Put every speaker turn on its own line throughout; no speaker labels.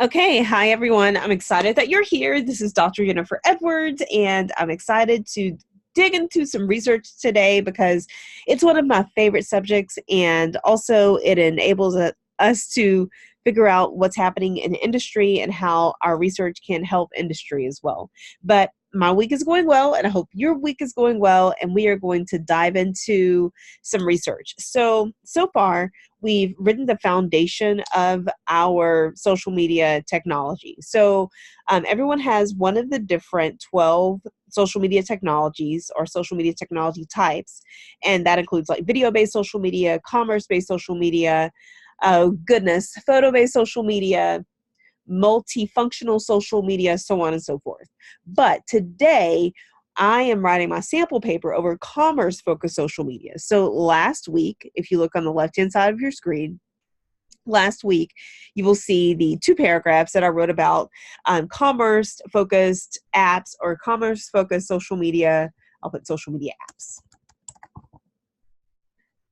Okay, hi everyone. I'm excited that you're here. This is Dr. Jennifer Edwards, and I'm excited to dig into some research today because it's one of my favorite subjects, and also it enables us to figure out what's happening in industry and how our research can help industry as well. But my week is going well, and I hope your week is going well, and we are going to dive into some research. So far, we've written the foundation of our social media technology. So everyone has one of the different 12 social media technologies or social media technology types, and that includes like video-based social media, commerce-based social media, oh goodness, photo-based social media, multifunctional social media, so on and so forth. But today, I am writing my sample paper over commerce-focused social media. So last week, if you look on the left-hand side of your screen, last week, you will see the two paragraphs that I wrote about commerce-focused apps or commerce-focused social media. I'll put social media apps.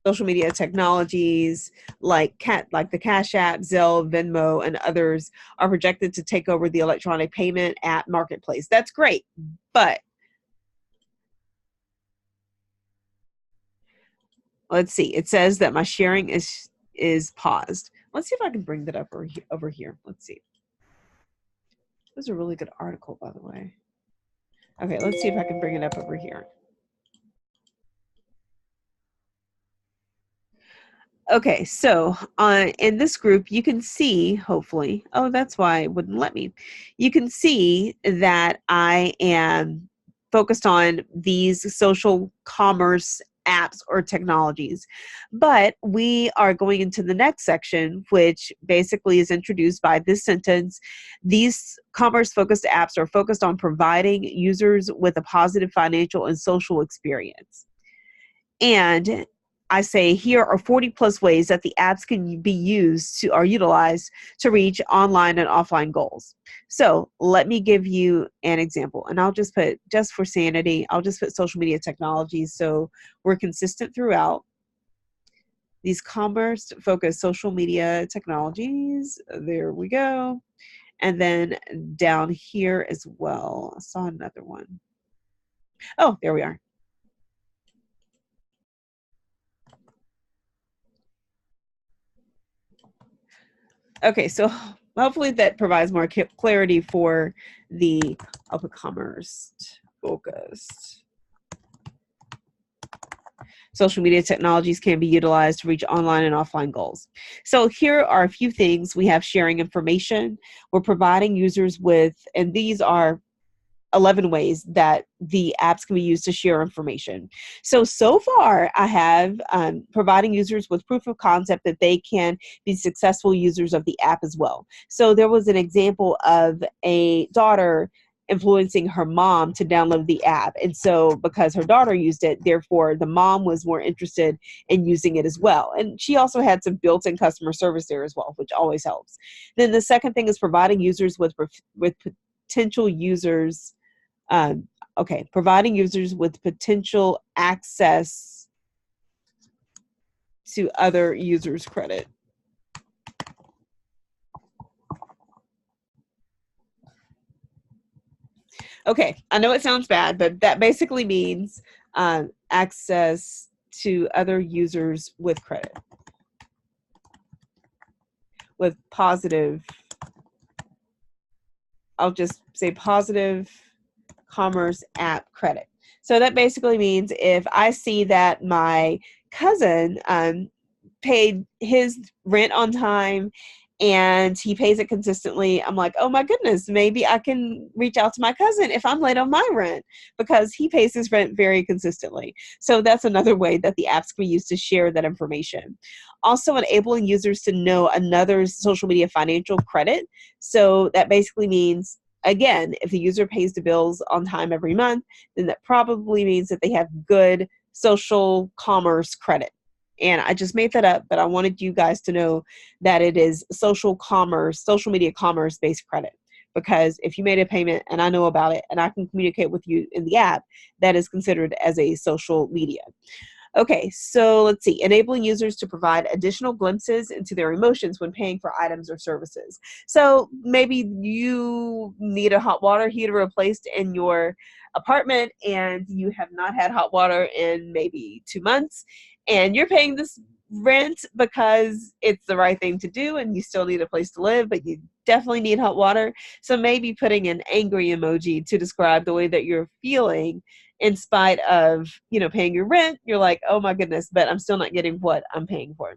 Social media technologies like the Cash App, Zelle, Venmo, and others are projected to take over the electronic payment app marketplace. That's great, but let's see. It says that my sharing is paused. Let's see if I can bring that up over here. Let's see. This is a really good article, by the way. Okay, let's see if I can bring it up over here. Okay, so in this group, you can see, hopefully, oh, that's why it wouldn't let me. You can see that I am focused on these social commerce apps or technologies. But we are going into the next section, which basically is introduced by this sentence. These commerce-focused apps are focused on providing users with a positive financial and social experience. And I say here are 40 plus ways that the apps can be used to or utilized to reach online and offline goals. So let me give you an example, and I'll just put, just for sanity, I'll just put social media technologies so we're consistent throughout. These commerce focused social media technologies, there we go. And then down here as well, I saw another one. Oh, there we are. Okay, so hopefully that provides more clarity for the upper commerce focused. Social media technologies can be utilized to reach online and offline goals. So here are a few things. We have sharing information. We're providing users with, and these are 11 ways that the apps can be used to share information. So far, I have providing users with proof of concept that they can be successful users of the app as well. So there was an example of a daughter influencing her mom to download the app. And so because her daughter used it, therefore the mom was more interested in using it as well. And she also had some built-in customer service there as well, which always helps. Then the second thing is providing users with potential users providing users with potential access to other users' credit. Okay, I know it sounds bad, but that basically means access to other users with credit, with positive, I'll just say positive commerce app credit. So that basically means if I see that my cousin paid his rent on time and he pays it consistently, I'm like, oh my goodness, maybe I can reach out to my cousin if I'm late on my rent because he pays his rent very consistently. So that's another way that the apps can be used to share that information. Also enabling users to know another's social media financial credit. So that basically means, again, if the user pays the bills on time every month, then that probably means that they have good social commerce credit. And I just made that up, but I wanted you guys to know that it is social media commerce based credit. Because if you made a payment and I know about it and I can communicate with you in the app, that is considered as a social media. Okay, so let's see. Enabling users to provide additional glimpses into their emotions when paying for items or services. So maybe you need a hot water heater replaced in your apartment and you have not had hot water in maybe 2 months, and you're paying this rent because it's the right thing to do and you still need a place to live, but you definitely need hot water. So maybe putting an angry emoji to describe the way that you're feeling in spite of, paying your rent. You're like, oh my goodness, but I'm still not getting what I'm paying for.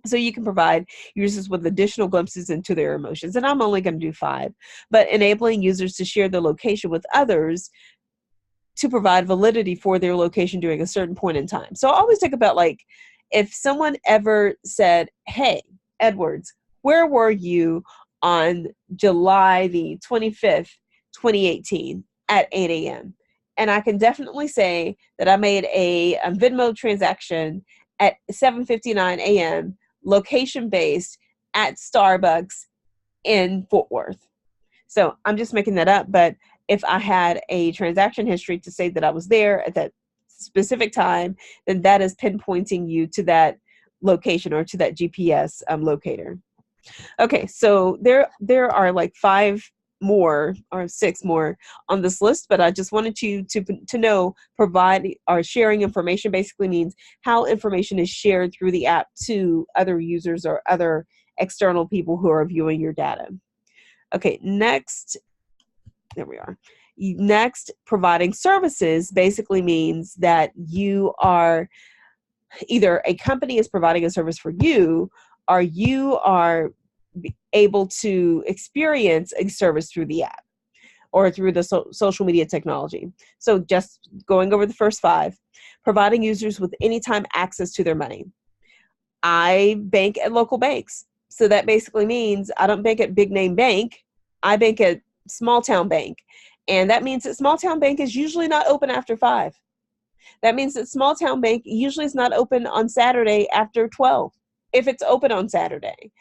So you can provide users with additional glimpses into their emotions. And I'm only going to do 5, but enabling users to share their location with others to provide validity for their location during a certain point in time. So I always think about, like, if someone ever said, hey, Edwards, where were you on July the 25th, 2018 at 8 a.m.? And I can definitely say that I made a Venmo transaction at 7:59 a.m., location-based, at Starbucks in Fort Worth. So I'm just making that up, but if I had a transaction history to say that I was there at that specific time, then that is pinpointing you to that location or to that GPS locator. Okay, so there are like 5 more or 6 more on this list, but I just wanted you to know, provide or sharing information basically means how information is shared through the app to other users or other external people who are viewing your data. Okay, next, there we are. Next, providing services basically means that you are either a company is providing a service for you, or you are able to experience a service through the app or through the social media technology. So just going over the first 5, providing users with anytime access to their money. I bank at local banks. So that basically means I don't bank at big name bank. I bank at small town bank. And that means that small town bank is usually not open after 5. That means that small town bank usually is not open on Saturday after 12, if it's open on Saturday.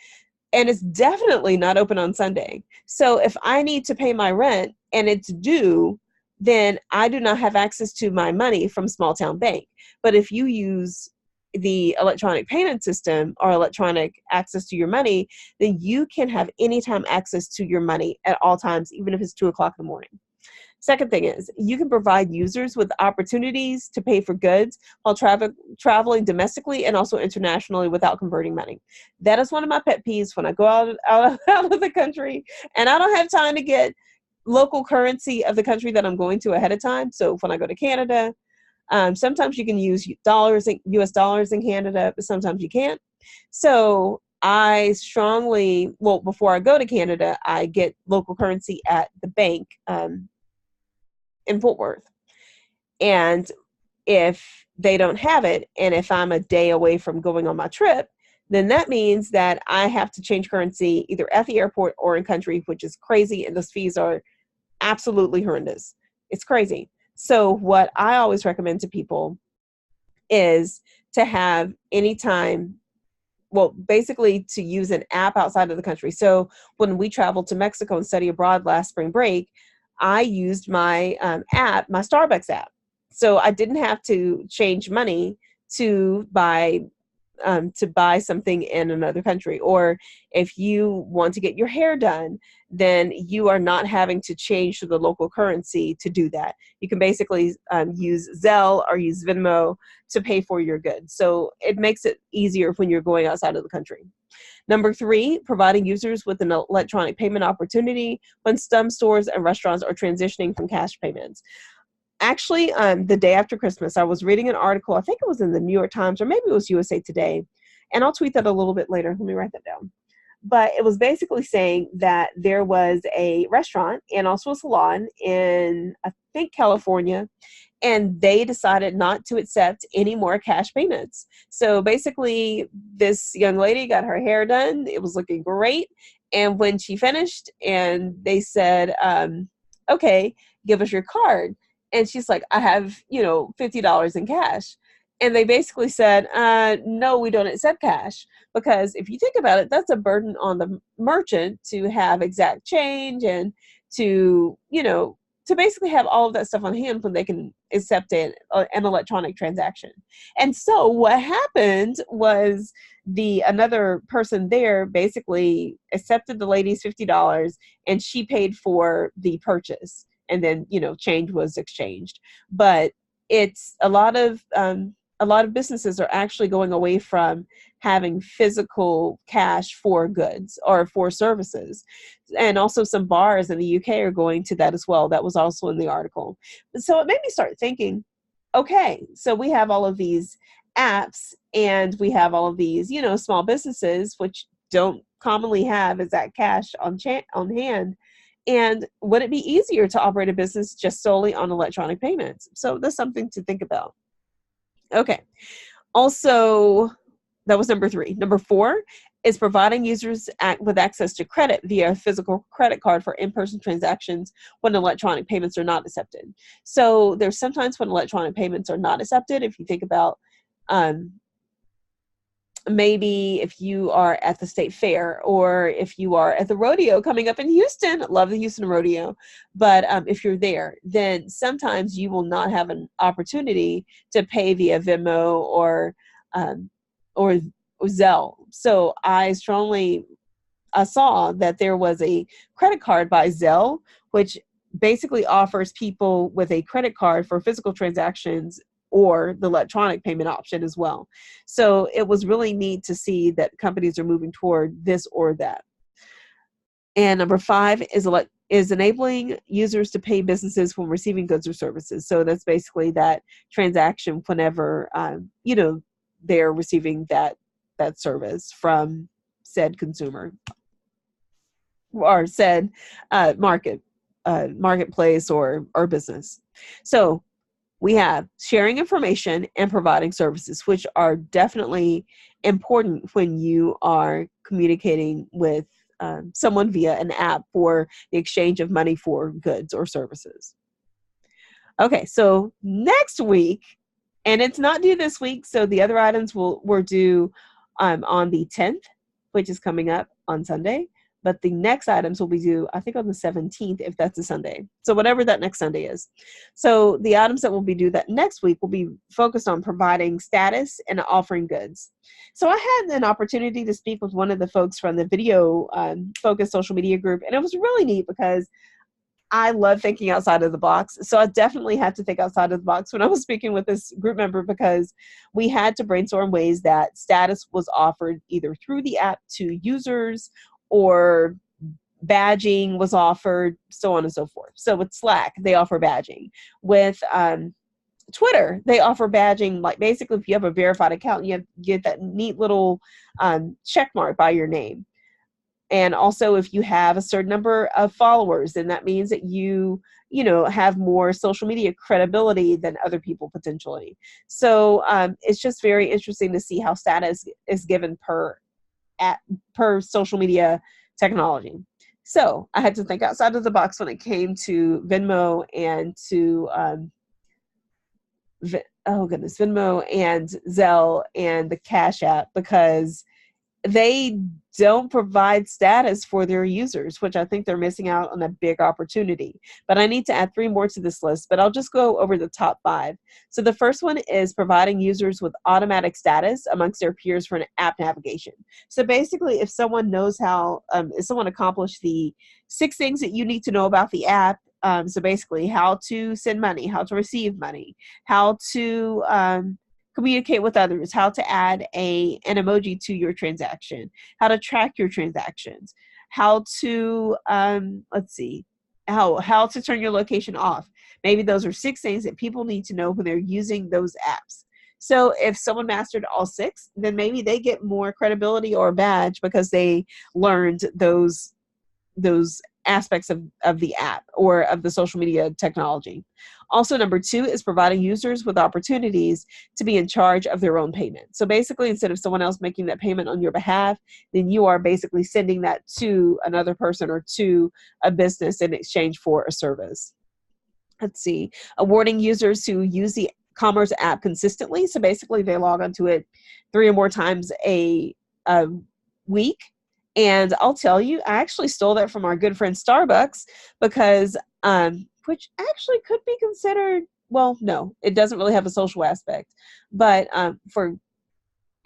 And it's definitely not open on Sunday. So if I need to pay my rent and it's due, then I do not have access to my money from small town bank. But if you use the electronic payment system or electronic access to your money, then you can have anytime access to your money at all times, even if it's 2:00 in the morning. Second thing is, you can provide users with opportunities to pay for goods while traveling domestically and also internationally without converting money. That is one of my pet peeves when I go out of the country and I don't have time to get local currency of the country that I'm going to ahead of time. So when I go to Canada, sometimes you can use US dollars in Canada, but sometimes you can't. So I strongly, before I go to Canada, I get local currency at the bank in Fort Worth. And if they don't have it, and if I'm a day away from going on my trip, then that means that I have to change currency either at the airport or in country, which is crazy. And those fees are absolutely horrendous. It's crazy. So what I always recommend to people is to have anytime, basically to use an app outside of the country. So when we traveled to Mexico and study abroad last spring break, I used my app, my Starbucks app. So I didn't have to change money to buy something in another country. Or if you want to get your hair done, then you are not having to change to the local currency to do that. You can basically use Zelle or use Venmo to pay for your goods. So it makes it easier when you're going outside of the country. Number 3, providing users with an electronic payment opportunity when some stores and restaurants are transitioning from cash payments. Actually, the day after Christmas, I was reading an article, I think it was in the New York Times, or maybe it was USA Today, and I'll tweet that a little bit later. Let me write that down. But it was basically saying that there was a restaurant and also a salon in, I think, California, and they decided not to accept any more cash payments. So basically, this young lady got her hair done. It was looking great. And when she finished and they said, okay, give us your card. And she's like, I have, $50 in cash. And they basically said, no, we don't accept cash. Because if you think about it, that's a burden on the merchant to have exact change and to, to basically have all of that stuff on hand when they can accept an electronic transaction. And so what happened was another person there basically accepted the lady's $50 and she paid for the purchase. And then, change was exchanged. But it's a lot of businesses are actually going away from having physical cash for goods or for services. And also some bars in the UK are going to that as well. That was also in the article. So it made me start thinking, okay, so we have all of these apps and we have all of these, small businesses, which don't commonly have is that cash on hand. And would it be easier to operate a business just solely on electronic payments? So that's something to think about. Okay. Also, that was number 3. Number 4 is providing users with access to credit via a physical credit card for in-person transactions when electronic payments are not accepted. So there's sometimes when electronic payments are not accepted. If you think about maybe if you are at the state fair or if you are at the rodeo coming up in Houston, love the Houston rodeo, but if you're there, then sometimes you will not have an opportunity to pay via Venmo or Zelle. So I saw that there was a credit card by Zelle, which basically offers people with a credit card for physical transactions or the electronic payment option as well. So it was really neat to see that companies are moving toward this or that. And number 5 is enabling users to pay businesses when receiving goods or services. So that's basically that transaction whenever, they're receiving that service from said consumer or said marketplace or business. So we have sharing information and providing services, which are definitely important when you are communicating with someone via an app for the exchange of money for goods or services. Okay, so next week, and it's not due this week, so the other items were due on the 10th, which is coming up on Sunday. But the next items will be due, I think, on the 17th, if that's a Sunday. So whatever that next Sunday is. So the items that will be due that next week will be focused on providing status and offering goods. So I had an opportunity to speak with one of the folks from the video focused social media group, and it was really neat because I love thinking outside of the box. So I definitely had to think outside of the box when I was speaking with this group member, because we had to brainstorm ways that status was offered either through the app to users or badging was offered, so on and so forth. So with Slack, they offer badging. With Twitter, they offer badging, like basically if you have a verified account, you get that neat little check mark by your name. And also if you have a certain number of followers, then that means that you have more social media credibility than other people potentially. So it's just very interesting to see how status is given per social media technology. So I had to think outside of the box when it came to Venmo and to Venmo and Zelle and the Cash App, because they don't provide status for their users, which I think they're missing out on a big opportunity. But I need to add 3 more to this list, but I'll just go over the top 5. So the first one is providing users with automatic status amongst their peers for an app navigation. So basically, if someone knows if someone accomplished the 6 things that you need to know about the app, so basically how to send money, how to receive money, how to communicate with others, how to add an emoji to your transaction, how to track your transactions, how to how to turn your location off. Maybe those are 6 things that people need to know when they're using those apps. So if someone mastered all 6, then maybe they get more credibility or a badge because they learned those aspects of the app or of the social media technology. Also, number 2 is providing users with opportunities to be in charge of their own payment. So basically, instead of someone else making that payment on your behalf, then you are basically sending that to another person or to a business in exchange for a service. Let's see, awarding users who use the commerce app consistently. So basically, they log onto it 3 or more times a week. And I'll tell you, I actually stole that from our good friend Starbucks, because which actually could be considered, well, no, it doesn't really have a social aspect. But for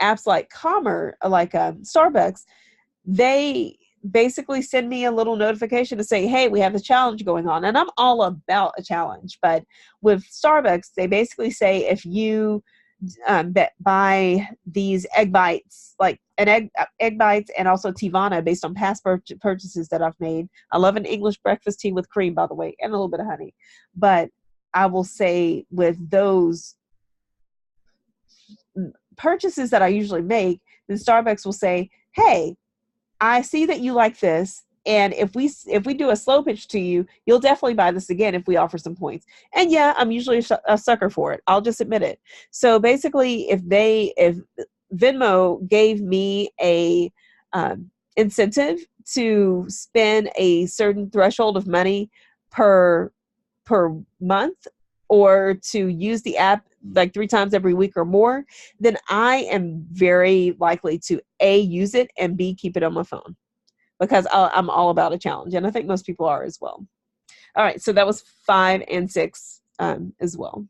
apps like Starbucks, they basically send me a little notification to say, hey, we have a challenge going on. And I'm all about a challenge. But with Starbucks, they basically say if you buy these egg bites, like egg bites and also Tivana based on past purchases that I've made. I love an English breakfast tea with cream, by the way, and a little bit of honey. But I will say with those purchases that I usually make, then Starbucks will say, hey, I see that you like this. And if we do a slow pitch to you, you'll definitely buy this again if we offer some points. And yeah, I'm usually a sucker for it. I'll just admit it. So basically, if Venmo gave me a incentive to spend a certain threshold of money per month, or to use the app like 3 times every week or more, then I am very likely to A, use it, and B, keep it on my phone, because I'm all about a challenge. And I think most people are as well. All right, so that was 5 and 6 as well.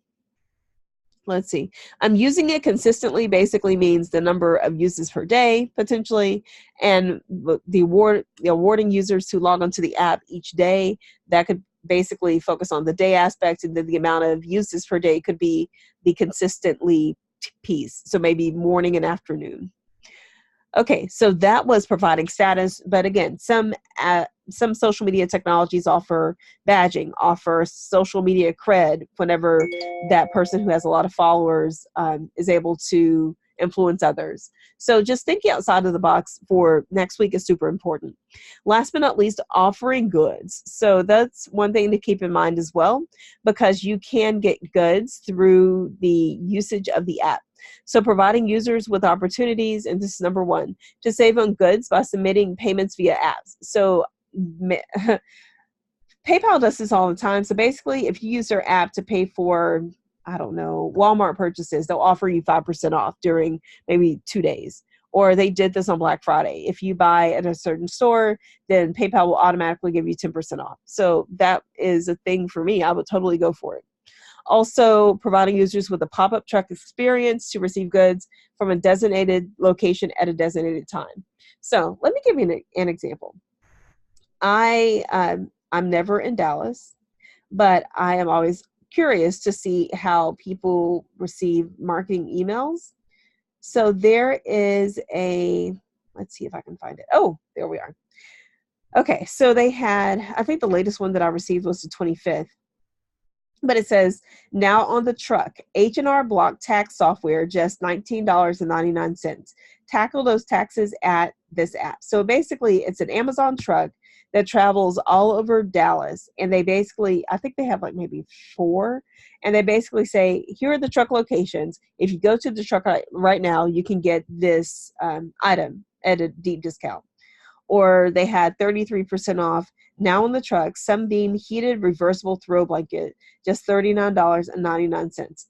Let's see. I'm using it consistently basically means the number of uses per day, potentially, and the awarding users who log onto the app each day. That could basically focus on the day aspect, and then the amount of uses per day could be the consistently piece. So maybe morning and afternoon. Okay, so that was providing status, but again, some social media technologies offer badging, offer social media cred whenever that person who has a lot of followers is able to influence others. So just thinking outside of the box for next week is super important. Last but not least, offering goods. So that's one thing to keep in mind as well, because you can get goods through the usage of the app. So providing users with opportunities, and this is number 1, to save on goods by submitting payments via apps. So PayPal does this all the time. So basically, if you use their app to pay for, I don't know, Walmart purchases, they'll offer you 5% off during maybe 2 days. Or they did this on Black Friday. If you buy at a certain store, then PayPal will automatically give you 10% off. So that is a thing for me. I would totally go for it. Also, providing users with a pop-up truck experience to receive goods from a designated location at a designated time. So let me give you an example. I'm never in Dallas, but I am always curious to see how people receive marketing emails. So there is let's see if I can find it. Oh, there we are. Okay, so they had, I think the latest one that I received was the 25th. But it says, now on the truck, H&R Block tax software, just $19.99. Tackle those taxes at this app. So basically, it's an Amazon truck that travels all over Dallas. And they basically, I think they have like maybe 4. And they basically say, here are the truck locations. If you go to the truck right now, you can get this item at a deep discount. Or they had 33% off. Now on the truck, Sunbeam heated reversible throw blanket, just $39.99.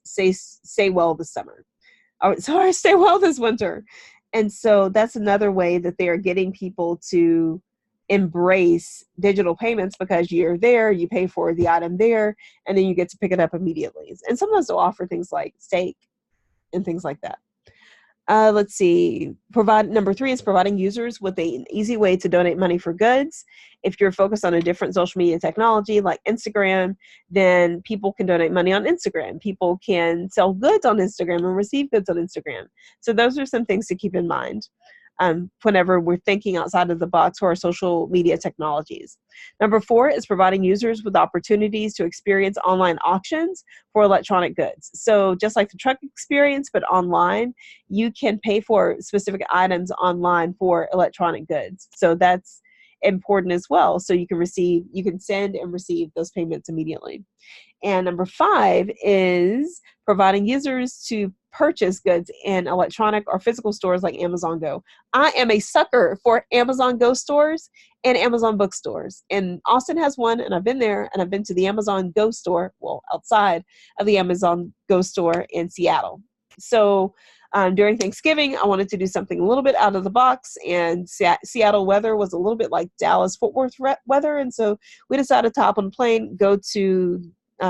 Stay well this summer. Oh, sorry, stay well this winter. And so that's another way that they are getting people to embrace digital payments, because you're there, you pay for the item there, and then you get to pick it up immediately. And sometimes they'll offer things like steak and things like that. Let's see. Number 3 is providing users with an easy way to donate money for goods. If you're focused on a different social media technology like Instagram, then people can donate money on Instagram. People can sell goods on Instagram and receive goods on Instagram. So those are some things to keep in mind whenever we're thinking outside of the box for our social media technologies. Number 4 is providing users with opportunities to experience online auctions for electronic goods. So just like the truck experience, but online, you can pay for specific items online for electronic goods. So that's important as well. So you can send and receive those payments immediately. And number 5 is providing users to purchase goods in electronic or physical stores like Amazon Go. I am a sucker for Amazon Go stores and Amazon bookstores. And Austin has one, and I've been there, and I've been to the Amazon Go store, well, outside of the Amazon Go store in Seattle. So During Thanksgiving, I wanted to do something a little bit out of the box, and Seattle weather was a little bit like Dallas-Fort Worth weather, and so we decided to hop on a plane, go to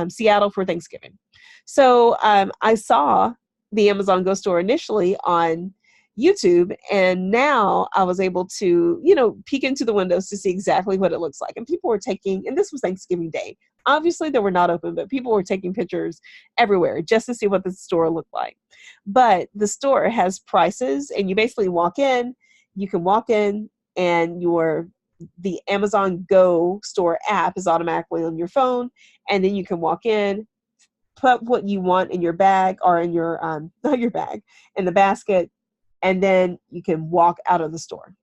Seattle for Thanksgiving. So I saw the Amazon Go store initially on YouTube, and now I was able to, peek into the windows to see exactly what it looks like. And people were taking, and this was Thanksgiving Day. Obviously, they were not open, but people were taking pictures everywhere just to see what the store looked like. But the store has prices, and you basically walk in. You can walk in, and the Amazon Go store app is automatically on your phone, and then you can walk in, put what you want in your bag, or in your not your bag, in the basket, and then you can walk out of the store.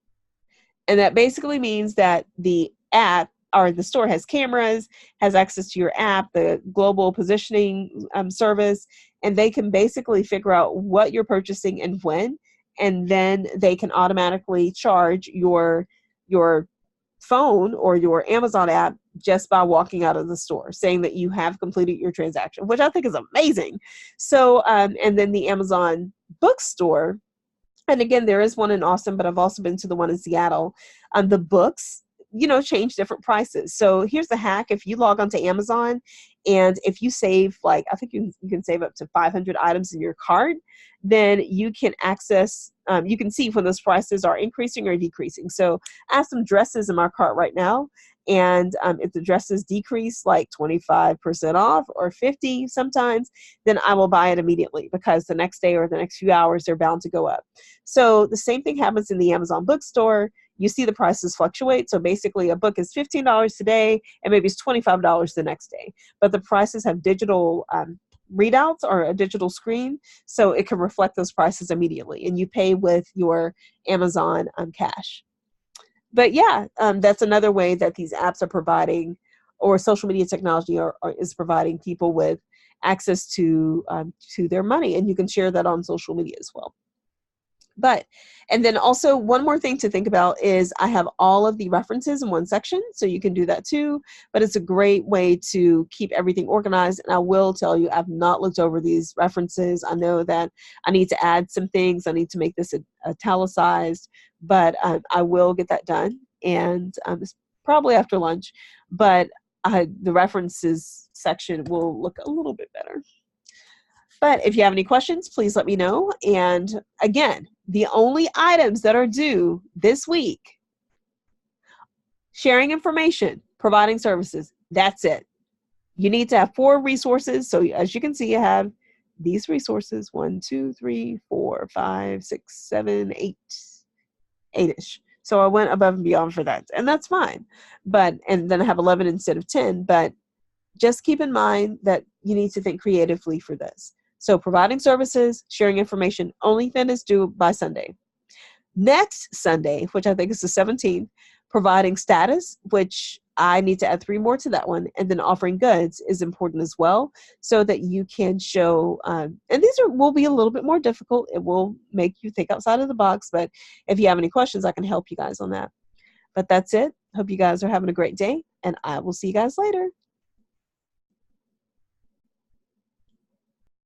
And that basically means that the app or the store has cameras, has access to your app, the global positioning service, and they can basically figure out what you're purchasing and when, and then they can automatically charge your phone or your Amazon app just by walking out of the store, saying that you have completed your transaction, which I think is amazing. So, and then the Amazon Bookstore, and again, there is one in Austin, but I've also been to the one in Seattle. The books, change different prices. So here's the hack. If you log onto Amazon, and if you save, I think you can save up to 500 items in your cart, then you can access, you can see when those prices are increasing or decreasing. So I have some dresses in my cart right now. And if the dresses decrease like 25% off or 50 sometimes, then I will buy it immediately, because the next day or the next few hours, they're bound to go up. So the same thing happens in the Amazon bookstore. You see the prices fluctuate. So basically a book is $15 today, and maybe it's $25 the next day. But the prices have digital readouts or a digital screen, so it can reflect those prices immediately, and you pay with your Amazon cash. But yeah, that's another way that these apps are providing, or social media technology is providing people with access to their money, and you can share that on social media as well. And then also one more thing to think about is I have all of the references in one section, so you can do that too, but it's a great way to keep everything organized. And I will tell you, I've not looked over these references. I know that I need to add some things. I need to make this italicized, but I will get that done. And it's probably after lunch, but the references section will look a little bit better. But if you have any questions, please let me know. And again, the only items that are due this week: sharing information, providing services. That's it. You need to have 4 resources. So as you can see, you have these resources: 1, 2, 3, 4, 5, 6, 7, 8, 8-ish. So I went above and beyond for that, and that's fine. And then I have 11 instead of 10. But just keep in mind that you need to think creatively for this. So providing services, sharing information, only thing is due by Sunday. Next Sunday, which I think is the 17th, providing status, which I need to add 3 more to that one. And then offering goods is important as well, so that you can show, and these will be a little bit more difficult. It will make you think outside of the box, but if you have any questions, I can help you guys on that. But that's it. Hope you guys are having a great day, and I will see you guys later.